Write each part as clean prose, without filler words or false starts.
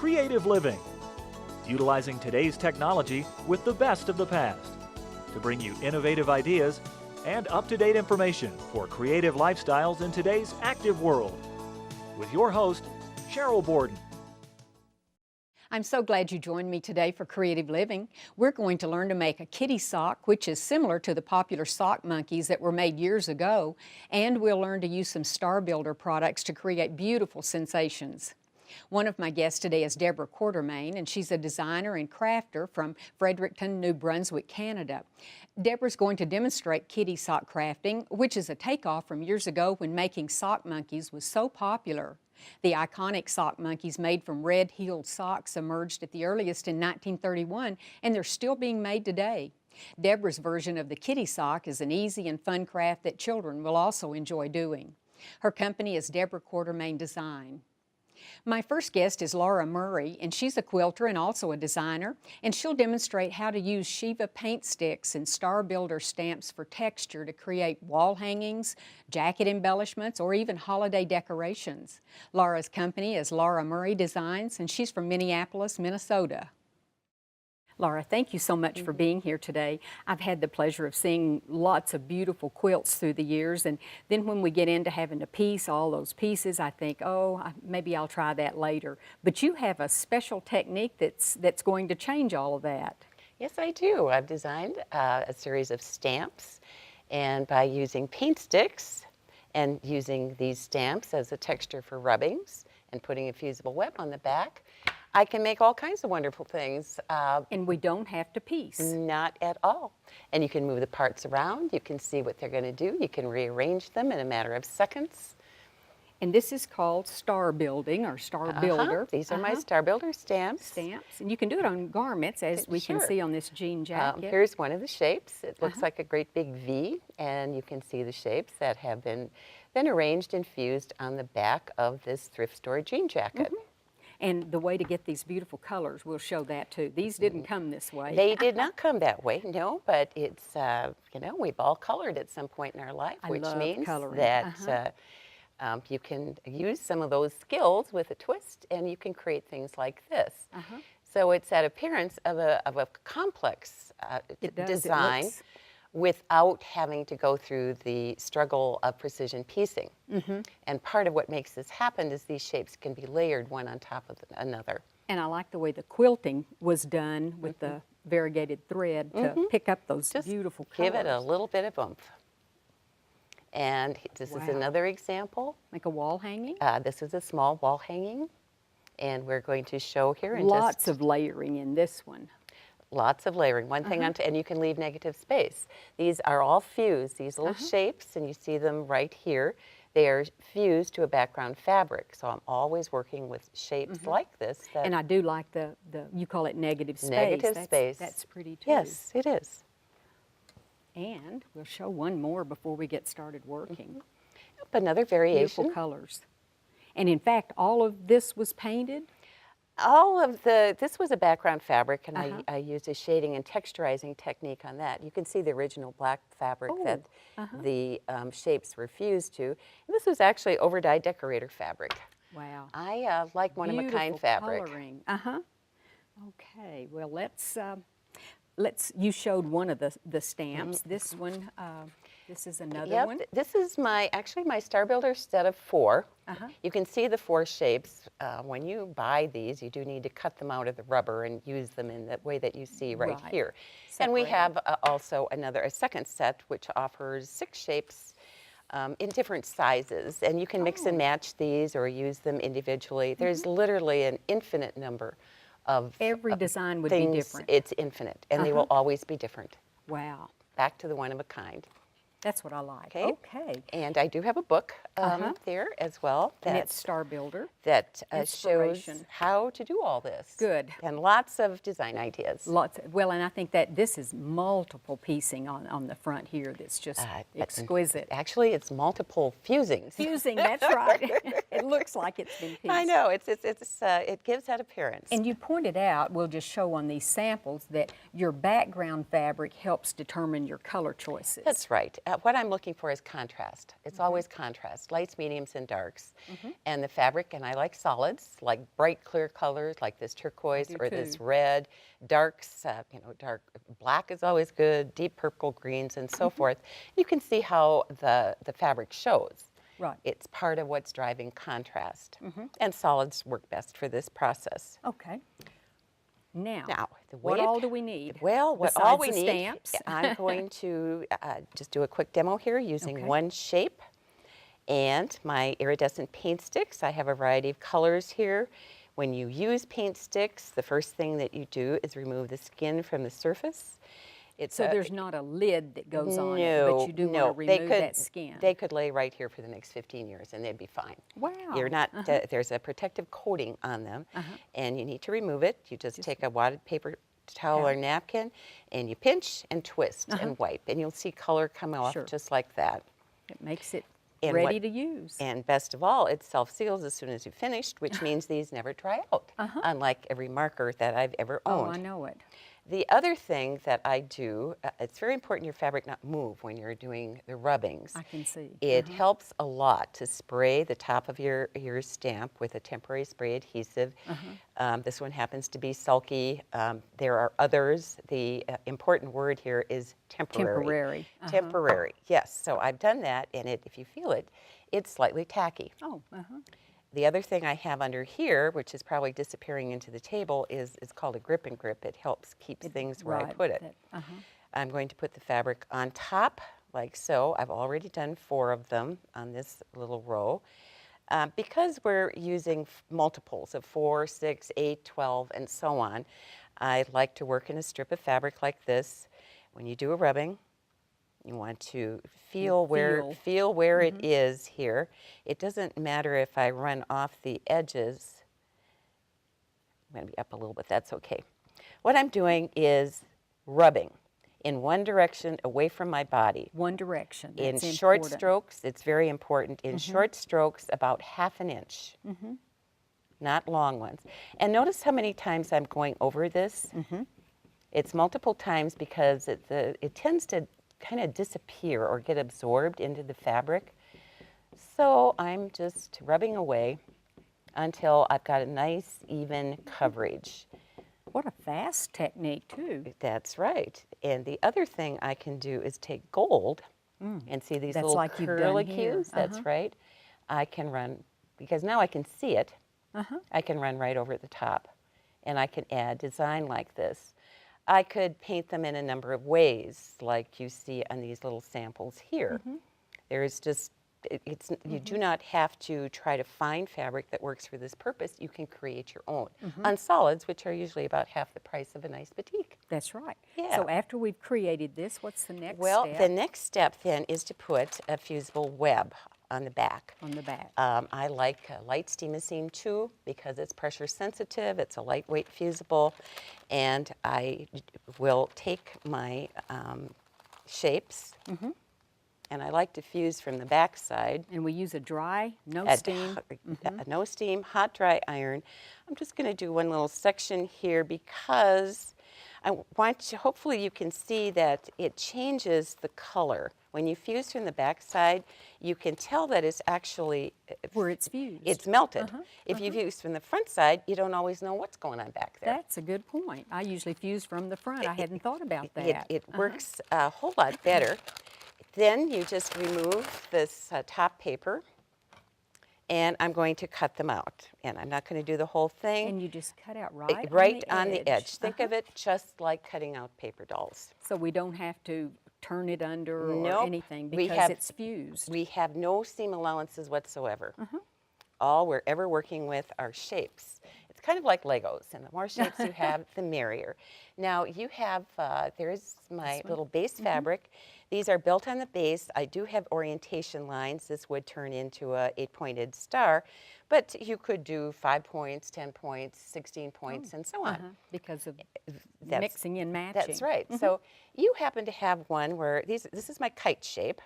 creative living, utilizing today's technology with the best of the past to bring you innovative ideas and up-to-date information for creative lifestyles in today's active world. With your host, Sheryl Borden. I'm so glad you joined me today for Creative Living. We're going to learn to make a kitty sock, which is similar to the popular sock monkeys that were made years ago, and we'll learn to use some Star Builder products to create beautiful sensations. One of my guests today is Deborah Quartermain, and she's a designer and crafter from Fredericton, New Brunswick, Canada. Deborah's going to demonstrate kitty sock crafting, which is a takeoff from years ago when making sock monkeys was so popular. The iconic sock monkeys made from red-heeled socks emerged at the earliest in 1931, and they're still being made today. Deborah's version of the kitty sock is an easy and fun craft that children will also enjoy doing. Her company is Deborah Quartermain Design. My first guest is Laura Murray, and she's a quilter and also a designer, and she'll demonstrate how to use Shiva paint sticks and Star Builder stamps for texture to create wall hangings, jacket embellishments, or even holiday decorations. Laura's company is Laura Murray Designs, and she's from Minneapolis, Minnesota. Laura, thank you so much for being here today. I've had the pleasure of seeing lots of beautiful quilts through the years, and then when we get into having to piece all those pieces, I think, oh, maybe I'll try that later. But you have a special technique that's going to change all of that. Yes, I do. I've designed a series of stamps, and by using paint sticks and using these stamps as a texture for rubbings and putting a fusible web on the back, I can make all kinds of wonderful things. And we don't have to piece. Not at all. And you can move the parts around. You can see what they're going to do. You can rearrange them in a matter of seconds. And this is called Star Building or Star Builder. These are my Star Builder stamps. And you can do it on garments, as we can see on this jean jacket. Here's one of the shapes. It looks like a great big V, and you can see the shapes that have been arranged and fused on the back of this thrift store jean jacket. And the way to get these beautiful colors, we'll show that too. These didn't come this way. They did not come that way, no, but it's, you know, we've all colored at some point in our life, which means coloring. that you can use some of those skills with a twist, and you can create things like this. So it's that appearance of a complex design without having to go through the struggle of precision piecing. And part of what makes this happen is these shapes can be layered one on top of another. And I like the way the quilting was done with the variegated thread to pick up those beautiful colors. Give it a little bit of oomph. And this is another example. Like a wall hanging? This is a small wall hanging, and we're going to show here in lots of layering in this one. Lots of layering. One thing, and you can leave negative space. These are all fused, these little shapes, and you see them right here. They are fused to a background fabric. So I'm always working with shapes like this. And I do like the you call it negative space. Negative space. That's pretty too. Yes, it is. And we'll show one more before we get started working. Another variation. Beautiful colors. And in fact, all of this was painted? All of this was a background fabric, and I used a shading and texturizing technique on that. You can see the original black fabric that the shapes were fused to. And this was actually over-dyed decorator fabric. Wow. I like one-of-a-kind fabric. Coloring. Okay, well you showed one of the stamps. This one, this is another one. This is actually my Star Builder set of 4. You can see the 4 shapes. When you buy these, you do need to cut them out of the rubber and use them in the way that you see right here. And we have also a second set which offers 6 shapes in different sizes. And you can mix and match these or use them individually. There's literally an infinite number of every design would things. Be different. It's infinite, and they will always be different. Wow. Back to the one-of-a-kind. That's what I like. Okay. And I do have a book there as well. And it's Star Builder. That shows how to do all this. Good. And lots of design ideas. Lots. Well, and I think that this is multiple piecing on the front here that's just exquisite. Actually, it's multiple fusings. Fusing, that's right. It looks like it's been pieced. I know, it gives that appearance. And you pointed out, we'll just show on these samples, that your background fabric helps determine your color choices. That's right. What I'm looking for is contrast. It's always contrast, lights, mediums, and darks. And the fabric, and I like solids, like bright, clear colors, like this turquoise or this red. Darks, dark black is always good, deep purple, greens, and so forth. You can see how the fabric shows. Right. It's part of what's driving contrast. And solids work best for this process. Okay. Now the what all do we need? Well, what besides all we the need, stamps? I'm going to just do a quick demo here using one shape and my iridescent paint sticks. I have a variety of colors here. When you use paint sticks, the first thing that you do is remove the skin from the surface. So there's not a lid that goes on it, No, but you do no. want to remove that skin. They could lay right here for the next 15 years and they'd be fine. Wow. You're not, there's a protective coating on them and you need to remove it. You just take a wadded paper towel or napkin and you pinch and twist and wipe and you'll see color come off just like that. It makes it And ready to use. And best of all, it self-seals as soon as you've finished, which means these never dry out, unlike every marker that I've ever owned. Oh, I know it. The other thing that I do, it's very important your fabric not move when you're doing the rubbings. I can see. It helps a lot to spray the top of your stamp with a temporary spray adhesive. This one happens to be sulky. There are others. The important word here is temporary. Temporary. Temporary, yes. So I've done that, and if you feel it, it's slightly tacky. Oh, The other thing I have under here, which is probably disappearing into the table, is called a grip and grip. It helps keep things where I put it. I'm going to put the fabric on top, like so. I've already done 4 of them on this little row. Because we're using multiples of 4, 6, 8, 12, and so on, I like to work in a strip of fabric like this. When you do a rubbing, you want to feel where it is here. It doesn't matter if I run off the edges. I'm going to be up a little bit, that's okay. What I'm doing is rubbing in one direction away from my body. One direction, in that's short important. strokes, it's very important. In short strokes, about ½ an inch, not long ones. And notice how many times I'm going over this. It's multiple times because it tends to kind of disappear or get absorbed into the fabric. So I'm just rubbing away until I've got a nice even coverage. What a fast technique too. That's right. And the other thing I can do is take gold and see these little like you've done here. curlicues. That's right. I can run, because now I can see it, I can run right over the top and I can add design like this. I could paint them in a number of ways, like you see on these little samples here. There's just, you do not have to try to find fabric that works for this purpose. You can create your own on solids, which are usually about half the price of a nice batik. That's right. Yeah. So after we've created this, what's the next Well, step? the next step then is to put a fusible web on the back. On the back. I like light steamosine too because it's pressure sensitive, it's a lightweight fusible, and I will take my shapes and I like to fuse from the back side. And we use a dry, no steam. No steam, hot dry iron. I'm just going to do one little section here because I want to, hopefully you can see that it changes the color. When you fuse from the back side, you can tell that it's actually where it's fused. It's melted. If you fuse from the front side, you don't always know what's going on back there. That's a good point. I usually fuse from the front. I hadn't thought about that. It works a whole lot better. Then you just remove this top paper, and I'm going to cut them out. And I'm not going to do the whole thing. And you just cut out right, on the edge. Think of it just like cutting out paper dolls. So we don't have to turn it under Nope. or anything because it's fused. We have no seam allowances whatsoever. All we're ever working with are shapes. It's kind of like Legos, and the more shapes you have, the merrier. Now you have, there's my little base fabric. These are built on the base. I do have orientation lines. This would turn into a 8-pointed star, but you could do 5 points, 10 points, 16 points, and so on. Because of mixing and matching. That's right. So you happen to have one where this is my kite shape.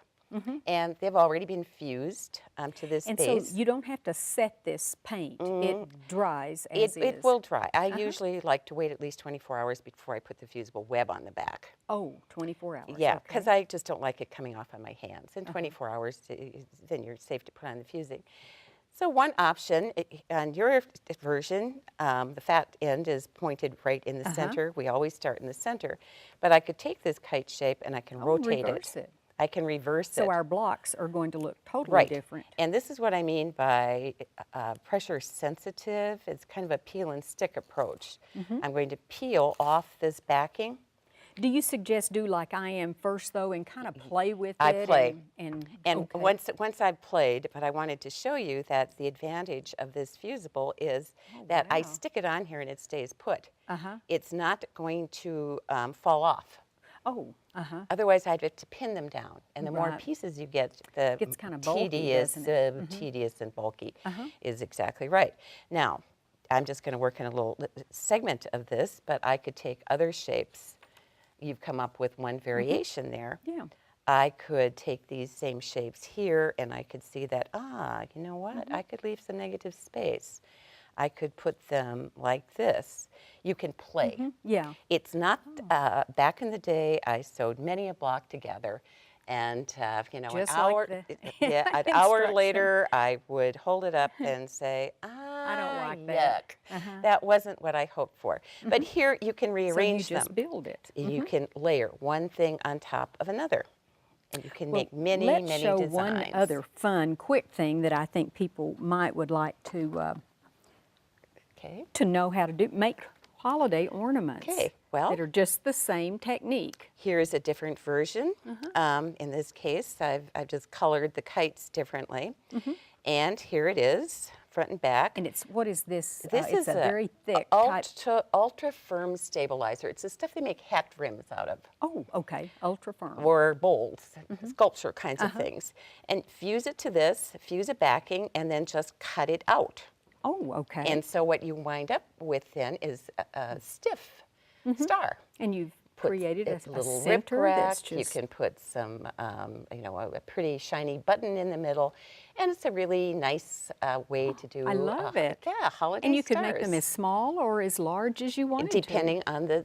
and they've already been fused to this And base. so you don't have to set this paint. It dries as is. It will dry. I usually like to wait at least 24 hours before I put the fusible web on the back. Oh, 24 hours. Yeah, okay. because I just don't like it coming off on my hands. In 24 hours, then you're safe to put on the fusing. So one option, on your version, the fat end is pointed right in the center. We always start in the center. But I could take this kite shape and I can rotate reverse it. I can reverse it. So our blocks are going to look totally different. And this is what I mean by pressure sensitive. It's kind of a peel and stick approach. I'm going to peel off this backing. Do you suggest do like I am first, though, and kind of play with it? I play. And okay. once I've played, but I wanted to show you that the advantage of this fusible is that I stick it on here and it stays put. It's not going to fall off. Oh, Otherwise, I'd have to pin them down. And the more pieces you get, the gets kind of bulky, tedious, tedious and bulky is exactly right. Now, I'm just going to work in a little segment of this, but I could take other shapes. You've come up with one variation there. Yeah. I could take these same shapes here, and I could see that, you know what? I could leave some negative space. I could put them like this. You can play. Yeah. It's not, back in the day, I sewed many a block together, and you know, Just an hour, like an hour later, I would hold it up and say, I don't like that. That wasn't what I hoped for. But here you can rearrange so you just build it. You can layer one thing on top of another. And you can make many, let's many show designs. one other fun, quick thing that I think people would like to to know how to do. Make holiday ornaments. Okay, well, that are just the same technique. Here's a different version. In this case, I've just colored the kites differently. And here it is, front and back. And it's, what is this? This it's is a very thick type. ultra firm stabilizer. It's the stuff they make hat rims out of. Oh, okay, ultra firm. Or bowls, sculpture kinds of things. And fuse it to this, fuse a backing, and then just cut it out. Oh, okay. And so what you wind up with then is a stiff star. And you've created a little center rip that's rack. just... You can put some, you know, a pretty shiny button in the middle, and it's a really nice way to do. I love it. Yeah, holiday And you stars. could make them as small or as large as you wanted depending on the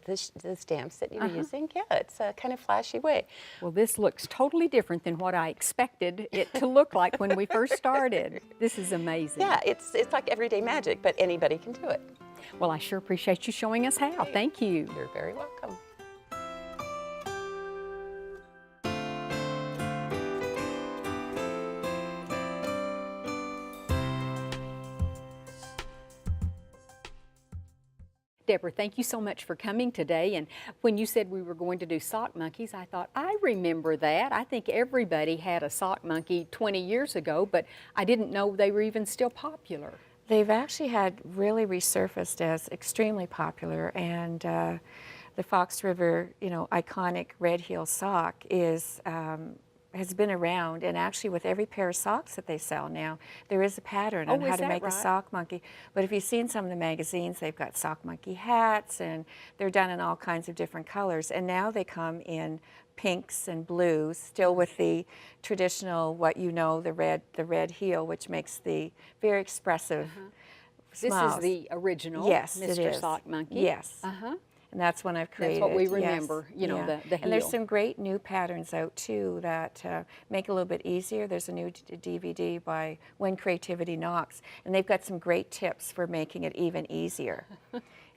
stamps that you're using. Yeah, it's a kind of flashy way. Well, this looks totally different than what I expected it to look like when we first started. This is amazing. Yeah, it's like everyday magic, but anybody can do it. Well, I sure appreciate you showing us how. Thank you. You're very welcome. Deborah, thank you so much for coming today. And when you said we were going to do sock monkeys, I thought, I remember that. I think everybody had a sock monkey 20 years ago, but I didn't know they were even still popular. They've actually had really resurfaced as extremely popular, and the Fox River, you know, iconic red heel sock is has been around, and actually with every pair of socks that they sell now, there is a pattern on how to make a sock monkey. But if you've seen some of the magazines, they've got sock monkey hats, and they're done in all kinds of different colors. And now they come in pinks and blues, still with the traditional, what you know, the red heel, which makes the very expressive smiles. This is the original Yes, Mr. it is. Sock Monkey. Yes. And that's when I've created. That's what we remember, you know, the heel. And there's some great new patterns out too that make it a little bit easier. There's a new DVD by When Creativity Knocks, and they've got some great tips for making it even easier.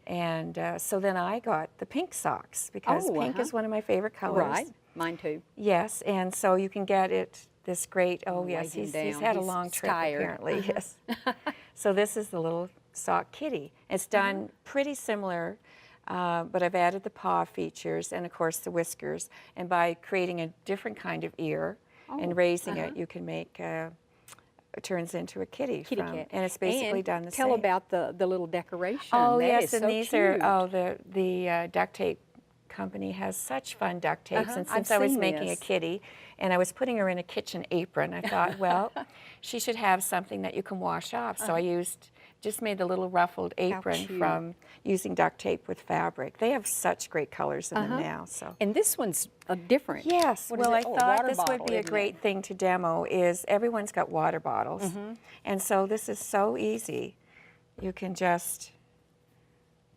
And so then I got the pink socks, because pink is one of my favorite colors. Right, mine too. Yes, and so you can get it, this great, yes, he's had a long trip apparently, yes. So this is the little sock kitty. It's done pretty similar, but I've added the paw features and of course the whiskers, and by creating a different kind of ear and raising it, you can make it turns into a kitty cat. And it's basically done the same. Tell about the little decoration. Oh, that yes, is and so these cute. are, the duct tape company has such fun duct tapes, and since I was making a kitty and I was putting her in a kitchen apron, I thought, well, she should have something that you can wash off. So I used just made a little ruffled apron from using duct tape with fabric. They have such great colors in them now. So. And this one's different. Yes, What well, is I it? thought Water this would bottle, be a isn't great it? thing to demo is everyone's got water bottles. And so this is so easy. You can just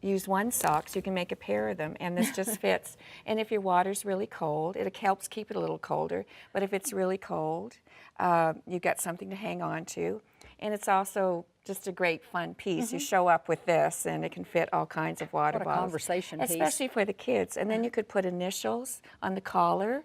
use one sock, so you can make a pair of them, and this just fits. And if your water's really cold, it helps keep it a little colder, but if it's really cold, you've got something to hang on to. And it's also just a great fun piece. You show up with this, and it can fit all kinds of water What a bottles. conversation piece. Especially for the kids. And then you could put initials on the collar,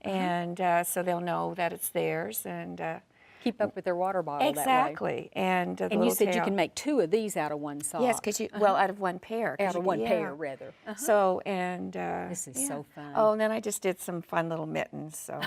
and so they'll know that it's theirs. And Keep up with their water bottle exactly. that way. And the And you little said you tail. can make 2 of these out of one sock. Yes, because you, well, out of one pair. 'Cause Out you of can- one pair, rather. So, and This is so fun. Oh, and then I just did some fun little mittens. So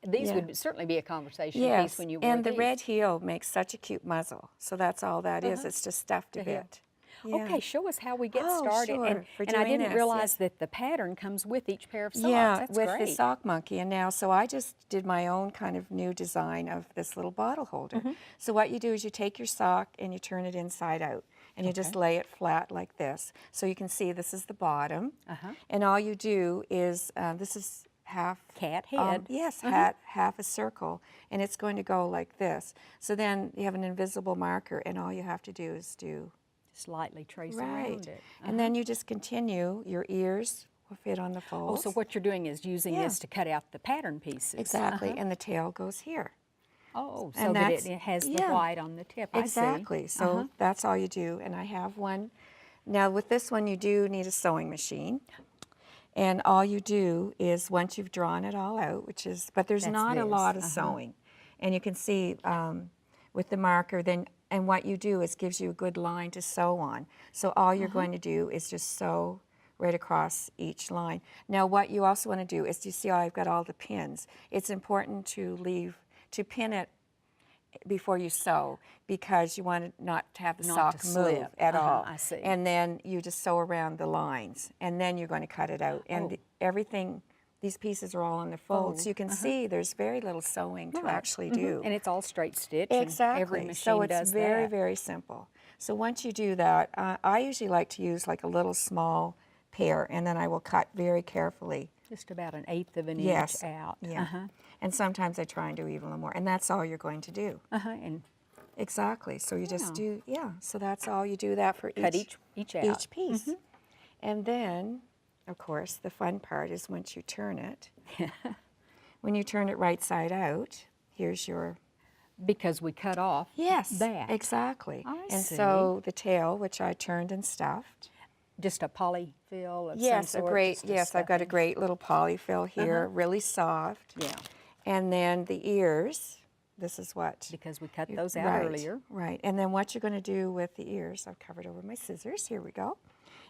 These would certainly be a conversation yes, piece when you wore and the these. red heel makes such a cute muzzle. So that's all that is. It's just stuffed a heel. bit. Yeah. Okay, show us how we get Oh, started. sure, for and I doing didn't this, realize yes. that the pattern comes with each pair of socks. Yeah, That's with great. the sock monkey. And now, so I just did my own kind of new design of this little bottle holder. So what you do is you take your sock and you turn it inside out. And you just lay it flat like this. So you can see this is the bottom. And all you do is, this is half Cat head. yes, half a circle, and it's going to go like this. So then you have an invisible marker, and all you have to do is do Slightly trace right, around it. and then you just continue. Your ears will fit on the Oh, folds. so what you're doing is using Yeah. this to cut out the pattern pieces. Exactly, and the tail goes here. Oh, so And that that's- it has the yeah. white on the tip. Exactly. I see. So that's all you do, and I have one. Now with this one, you do need a sewing machine. And all you do is, once you've drawn it all out, which is, but there's That's not a this, lot of sewing. And you can see with the marker, then, and what you do is gives you a good line to sew on. So all you're going to do is just sew right across each line. Now what you also want to do is, you see how I've got all the pins. It's important to pin it before you sew, because you want it not to have the Not sock to move slip. at all. I see. And then you just sew around the lines, and then you're going to cut it out. And everything, these pieces are all on the fold, so you can see there's very little sewing to actually do. And it's all straight stitch. Exactly. And every machine so it's does very, that. very simple. So once you do that, I usually like to use like a little small pair, and then I will cut very carefully. Just about 1/8 of an Yes. inch out. Yeah. And sometimes I try and do even a little more, and that's all you're going to do. And Exactly. So you just do, so that's all. You do that for cut each out. each piece. And then, of course, the fun part is once you turn it. When you turn it right side out, here's your... Because we cut off that. Exactly. I and see. so the tail, which I turned and stuffed. Just a polyfill of Yes, some a sort. great, just yes, I've got a stuffing. great little polyfill here, really soft. Yeah, And then the ears, this is what... because we cut those out right, earlier. Right, and then what you're going to do with the ears, I've covered over my scissors, here we go,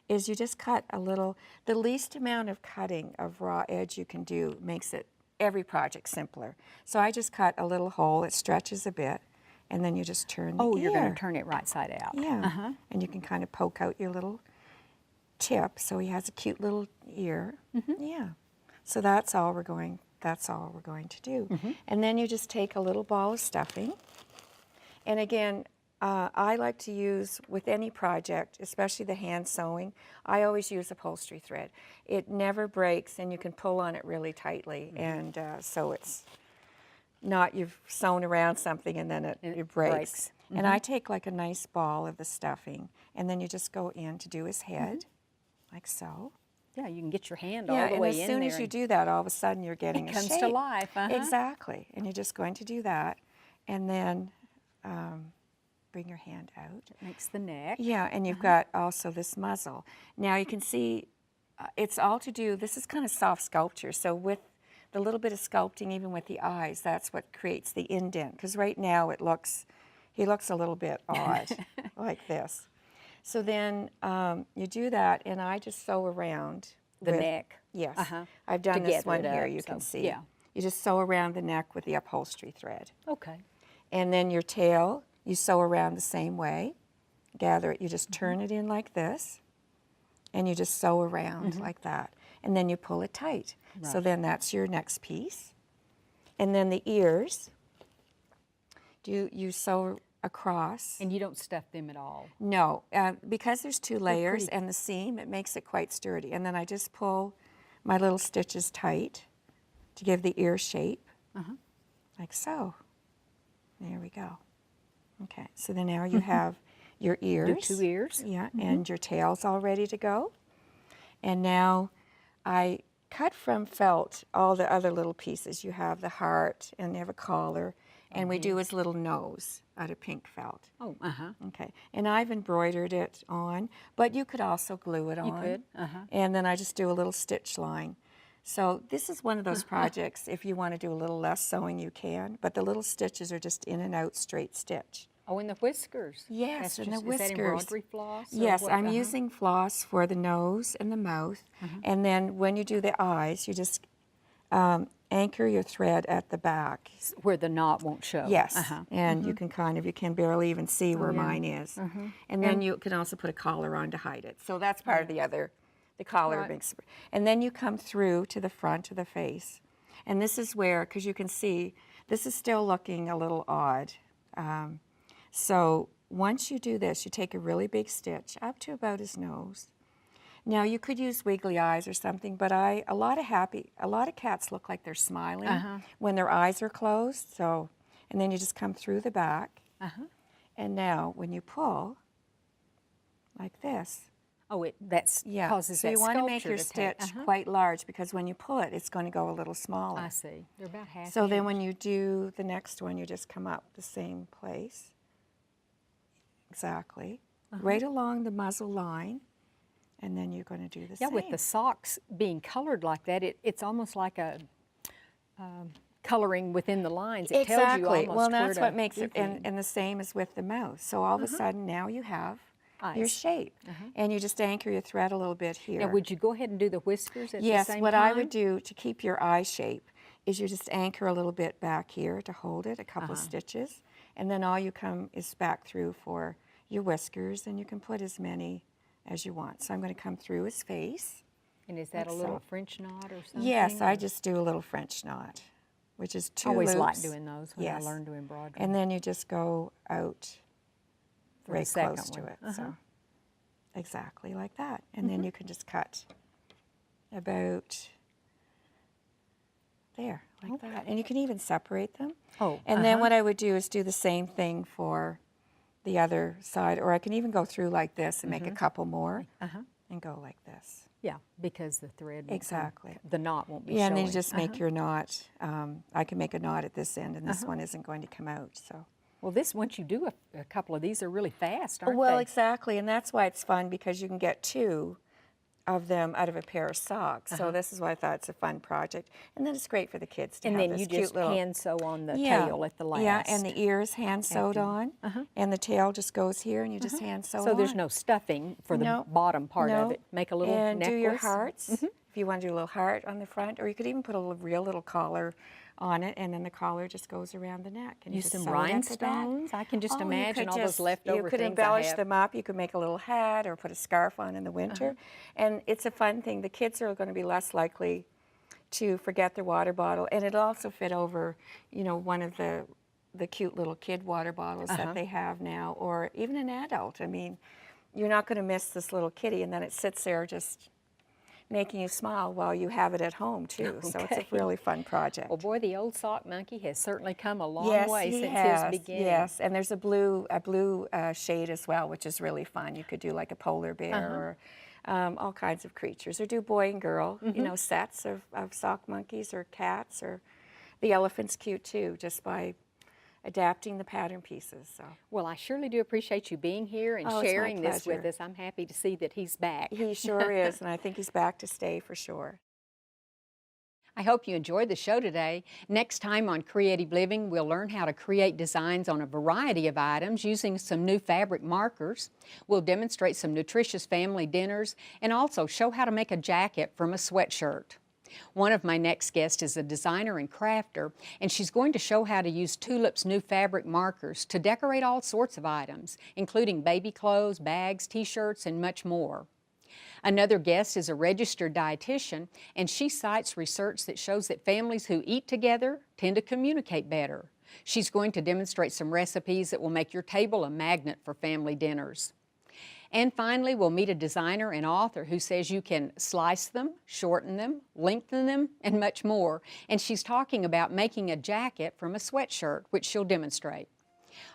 is you just cut a little, the least amount of cutting of raw edge you can do makes it, every project, simpler. So I just cut a little hole, it stretches a bit, and then you just turn the ear. Oh, you're going to turn it right side out. Yeah, and you can kind of poke out your little tip, so he has a cute little ear. Yeah, so that's all we're going to do. And then you just take a little ball of stuffing, and again, I like to use, with any project, especially the hand sewing, I always use upholstery thread. It never breaks, and you can pull on it really tightly, and so it's not you've sewn around something and then it breaks. And I take like a nice ball of the stuffing, and then you just go in to do his head, like so. Yeah, you can get your hand Yeah, all the and way as in soon there. as you do that, all of a sudden you're getting It a comes to shape. life, Exactly, and you're just going to do that, and then bring your hand out. It makes the neck. Yeah, and you've got also this muzzle. Now you can see it's all to do, this is kind of soft sculpture, so with the little bit of sculpting, even with the eyes, that's what creates the indent, because right now he looks a little bit odd, like this. So then you do that, and I just sew around The with- neck. Yes, Uh-huh. I've done To this gather one it here, up, you can so, see. yeah. You just sew around the neck with the upholstery thread. Okay. And then your tail, you sew around the same way. Gather it, you just turn it in like this, and you just sew around like that. And then you pull it tight. So then that's your next piece. And then the ears, you sew across. And you don't stuff them at all? No, because there's two layers pretty. and the seam, it makes it quite sturdy. And then I just pull my little stitches tight to give the ear shape, like so. There we go. Okay, so then now you have your ears. Do 2 ears. Yeah, and your tail's all ready to go. And now I cut from felt all the other little pieces. You have the heart and you have a collar, and we do his little nose out of pink felt. Oh, Okay, and I've embroidered it on, but you could also glue it on. You could, And then I just do a little stitch line. So this is one of those projects, if you want to do a little less sewing, you can, but the little stitches are just in and out straight stitch. Oh, and the whiskers. Yes, and the Is that whiskers. embroidery floss? or Yes, what? I'm using floss for the nose and the mouth, and then when you do the eyes, you just anchor your thread at the back. Where the knot won't show. Yes, and you can you can barely even see where mine is. And then you can also put a collar on to hide it. So that's part of the collar Right. makes, and then you come through to the front of the face. And this is where, because you can see, this is still looking a little odd. So once you do this, you take a really big stitch up to about his nose. Now you could use wiggly eyes or something, but a lot of cats look like they're smiling when their eyes are closed. So, and then you just come through the back. And now when you pull, like this, That's causes so that you want to make sculpture your to stitch take. quite large, because when you pull it, it's going to go a little smaller. I see. They're about half So then inch. when you do the next one, you just come up the same place. Exactly. Right along the muzzle line, and then you're going to do the same. Yeah, with the socks being colored like that, it's almost like a coloring within the lines. It tells you almost Well, that's where what to makes it, begin. and the same as with the mouth. So all of a sudden now you have your Eyes. shape, and you just anchor your thread a little bit here. Now, would you go ahead and do the whiskers at the Yes, same what time? I would do to keep your eye shape is you just anchor a little bit back here to hold it, a couple of stitches, and then all you come is back through for your whiskers, and you can put as many as you want. So I'm going to come through his face. And is that like a little so. French knot or something? Yes, I or- just do a little French knot, which is 2 I always loops. liked doing those when Yes. I learned to embroider. And then you just go out For the right second close to one. it. So exactly like that. And then you can just cut about there, like that. And you can even separate them. Oh, And then what I would do is do the same thing for the other side, or I can even go through like this and make a couple more and go like this. Yeah, because the thread won't come- Exactly. the knot won't be Yeah, showing. and then you just make your knot. I can make a knot at this end, and this one isn't going to come out. So. Well, once you do a couple of these, they're really fast, aren't Well, they? exactly, and that's why it's fun, because you can get 2 of them out of a pair of socks. So this is why I thought it's a fun project, and then it's great for the kids to And have then this you cute just little hand sew on the tail at the last. Yeah, and the ears hand sewed on, and the tail just goes here, and you just hand sew So there's on. no stuffing for the No, bottom part of no. it. Make a little and necklace. do your hearts if you want to do a little heart on the front, or you could even put a real little collar on it, and then the collar just goes around the neck. And you Use just some sew it at the back. rhinestones. I can just Oh, you imagine could all those just- leftover You could things I embellish have. them up. You could make a little hat or put a scarf on in the winter. And it's a fun thing. The kids are going to be less likely to forget their water bottle. And it'll also fit over, one of the cute little kid water bottles that they have now, or even an adult. I mean, you're not going to miss this little kitty, and then it sits there just making you smile while you have it at home, too. So it's a Okay. really fun project. Well, boy, the old sock monkey has certainly come a long Yes, way he since has. his beginning. Yes, and there's a blue shade as well, which is really fun. You could do like a polar bear or all kinds of creatures, or do boy and girl, sets of sock monkeys or cats, or the elephant's cute too, just by adapting the pattern pieces. So Well, I surely do appreciate you being here and Oh, it's my sharing this with pleasure. us. I'm happy to see that he's back. he sure is, and I think he's back to stay for sure. I hope you enjoyed the show today. Next time on Creative Living, we'll learn how to create designs on a variety of items using some new fabric markers. We'll demonstrate some nutritious family dinners and also show how to make a jacket from a sweatshirt. One of my next guests is a designer and crafter, and she's going to show how to use Tulip's new fabric markers to decorate all sorts of items, including baby clothes, bags, t-shirts, and much more. Another guest is a registered dietitian, and she cites research that shows that families who eat together tend to communicate better. She's going to demonstrate some recipes that will make your table a magnet for family dinners. And finally, we'll meet a designer and author who says you can slice them, shorten them, lengthen them, and much more. And she's talking about making a jacket from a sweatshirt, which she'll demonstrate.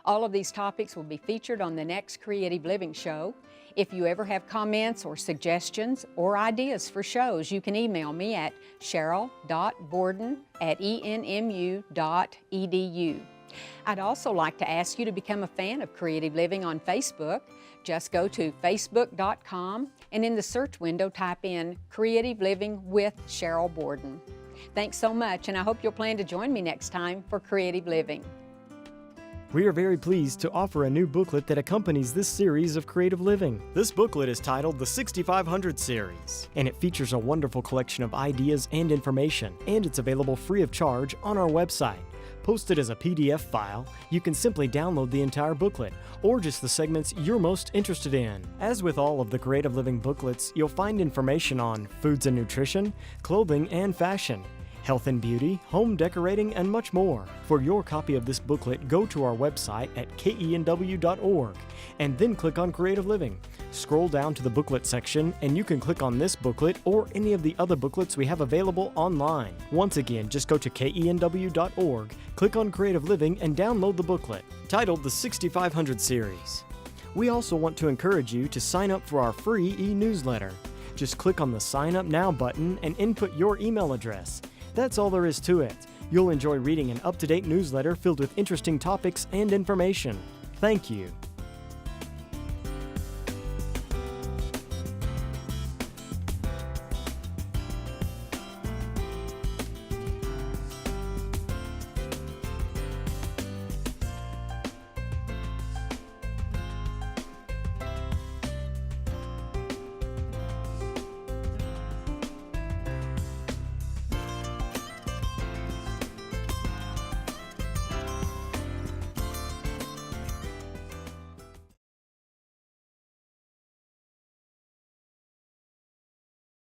All of these topics will be featured on the next Creative Living show. If you ever have comments or suggestions or ideas for shows, you can email me at sheryl.borden@enmu.edu. I'd also like to ask you to become a fan of Creative Living on Facebook. Just go to facebook.com and in the search window type in Creative Living with Sheryl Borden. Thanks so much, and I hope you'll plan to join me next time for Creative Living. We are very pleased to offer a new booklet that accompanies this series of Creative Living. This booklet is titled the 6500 Series, and it features a wonderful collection of ideas and information, and it's available free of charge on our website. Posted as a PDF file, you can simply download the entire booklet, or just the segments you're most interested in. As with all of the Creative Living booklets, you'll find information on foods and nutrition, clothing and fashion, health and beauty, home decorating, and much more. For your copy of this booklet, go to our website at KENW.org and then click on Creative Living. Scroll down to the booklet section and you can click on this booklet or any of the other booklets we have available online. Once again, just go to KENW.org, click on Creative Living, and download the booklet, titled the 6500 Series. We also want to encourage you to sign up for our free e-newsletter. Just click on the Sign Up Now button and input your email address. That's all there is to it. You'll enjoy reading an up-to-date newsletter filled with interesting topics and information. Thank you.